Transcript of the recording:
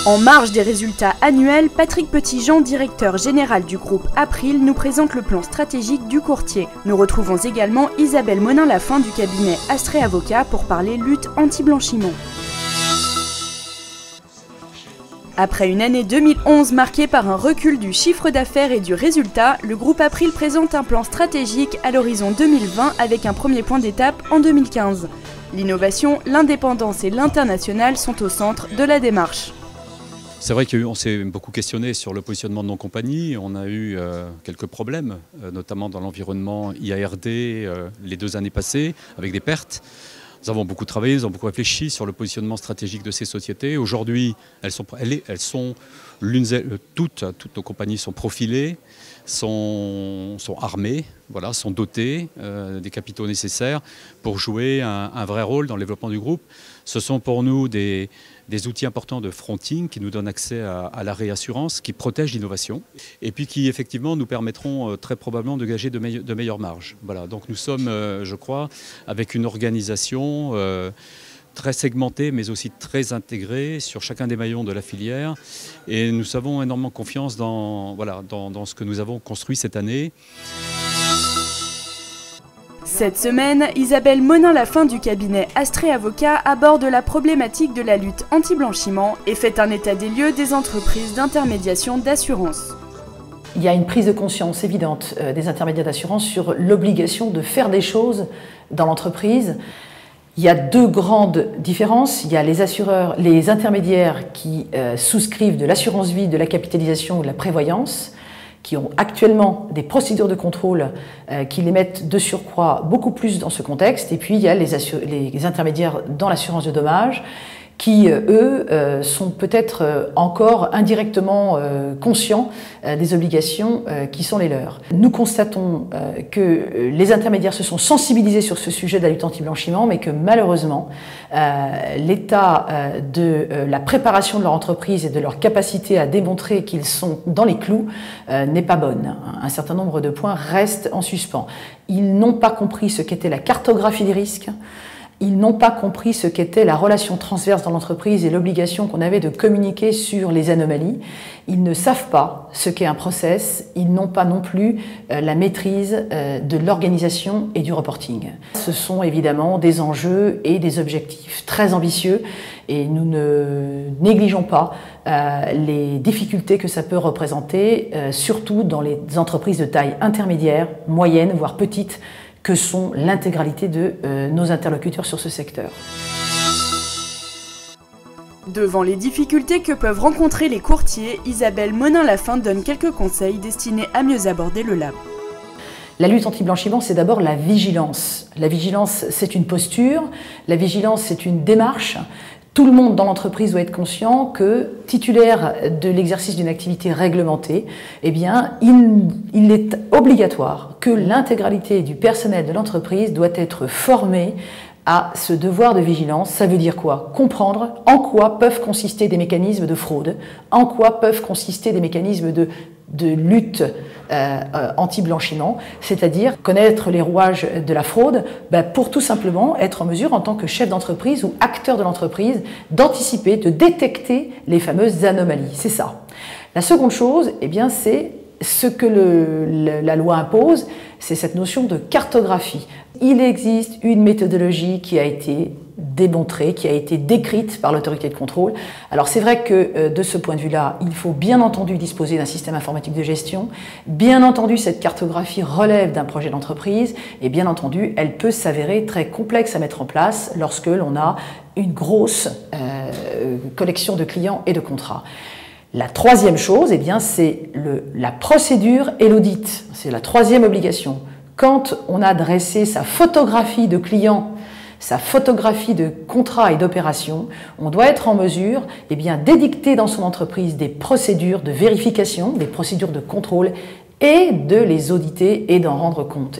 En marge des résultats annuels, Patrick Petitjean, directeur général du groupe April, nous présente le plan stratégique du courtier. Nous retrouvons également Isabelle Monin-Lafin du cabinet Astrée Avocat pour parler lutte anti-blanchiment. Après une année 2011 marquée par un recul du chiffre d'affaires et du résultat, le groupe April présente un plan stratégique à l'horizon 2020 avec un premier point d'étape en 2015. L'innovation, l'indépendance et l'international sont au centre de la démarche. C'est vrai qu'on s'est beaucoup questionné sur le positionnement de nos compagnies. On a eu quelques problèmes, notamment dans l'environnement IARD les 2 années passées, avec des pertes. Nous avons beaucoup travaillé, nous avons beaucoup réfléchi sur le positionnement stratégique de ces sociétés. Aujourd'hui, toutes nos compagnies sont profilées, sont armées, voilà, sont dotées des capitaux nécessaires pour jouer un vrai rôle dans le développement du groupe. Ce sont pour nous des outils importants de fronting qui nous donnent accès à la réassurance, qui protègent l'innovation et puis qui effectivement nous permettront très probablement de gager de meilleures marges. Voilà, donc nous sommes, je crois, avec une organisation très segmentée mais aussi très intégrée sur chacun des maillons de la filière et nous avons énormément confiance dans ce que nous avons construit cette année. Cette semaine, Isabelle Monin-Lafin du cabinet Astrée Avocat aborde la problématique de la lutte anti-blanchiment et fait un état des lieux des entreprises d'intermédiation d'assurance. Il y a une prise de conscience évidente des intermédiaires d'assurance sur l'obligation de faire des choses dans l'entreprise. Il y a 2 grandes différences. Il y a les assureurs, les intermédiaires qui souscrivent de l'assurance vie, de la capitalisation ou de la prévoyance, qui ont actuellement des procédures de contrôle qui les mettent de surcroît beaucoup plus dans ce contexte. Et puis il y a les intermédiaires dans l'assurance de dommages qui, eux, sont peut-être encore indirectement conscients des obligations qui sont les leurs. Nous constatons que les intermédiaires se sont sensibilisés sur ce sujet de la lutte anti-blanchiment, mais que malheureusement, l'état de la préparation de leur entreprise et de leur capacité à démontrer qu'ils sont dans les clous n'est pas bonne. Un certain nombre de points restent en suspens. Ils n'ont pas compris ce qu'était la cartographie des risques. Ils n'ont pas compris ce qu'était la relation transverse dans l'entreprise et l'obligation qu'on avait de communiquer sur les anomalies. Ils ne savent pas ce qu'est un process. Ils n'ont pas non plus la maîtrise de l'organisation et du reporting. Ce sont évidemment des enjeux et des objectifs très ambitieux et nous ne négligeons pas les difficultés que ça peut représenter, surtout dans les entreprises de taille intermédiaire, moyenne, voire petite, que sont l'intégralité de nos interlocuteurs sur ce secteur. Devant les difficultés que peuvent rencontrer les courtiers, Isabelle Monin-Lafin donne quelques conseils destinés à mieux aborder le lab. La lutte anti-blanchiment, c'est d'abord la vigilance. La vigilance, c'est une posture, la vigilance, c'est une démarche. Tout le monde dans l'entreprise doit être conscient que, titulaire de l'exercice d'une activité réglementée, eh bien, il est obligatoire que l'intégralité du personnel de l'entreprise doit être formée à ce devoir de vigilance. Ça veut dire quoi? Comprendre en quoi peuvent consister des mécanismes de fraude, en quoi peuvent consister des mécanismes de lutte anti-blanchiment, c'est-à-dire connaître les rouages de la fraude pour tout simplement être en mesure, en tant que chef d'entreprise ou acteur de l'entreprise, d'anticiper, de détecter les fameuses anomalies. C'est ça. La seconde chose, eh bien, c'est ce que la loi impose, c'est cette notion de cartographie. Il existe une méthodologie qui a été démontrée, qui a été décrite par l'autorité de contrôle. Alors c'est vrai que de ce point de vue-là, il faut bien entendu disposer d'un système informatique de gestion. Bien entendu, cette cartographie relève d'un projet d'entreprise et bien entendu, elle peut s'avérer très complexe à mettre en place lorsque l'on a une grosse collection de clients et de contrats. La troisième chose, eh bien, c'est la procédure et l'audit. C'est la troisième obligation. Quand on a dressé sa photographie de client, sa photographie de contrat et d'opération, on doit être en mesure d'édicter dans son entreprise des procédures de vérification, des procédures de contrôle et de les auditer et d'en rendre compte.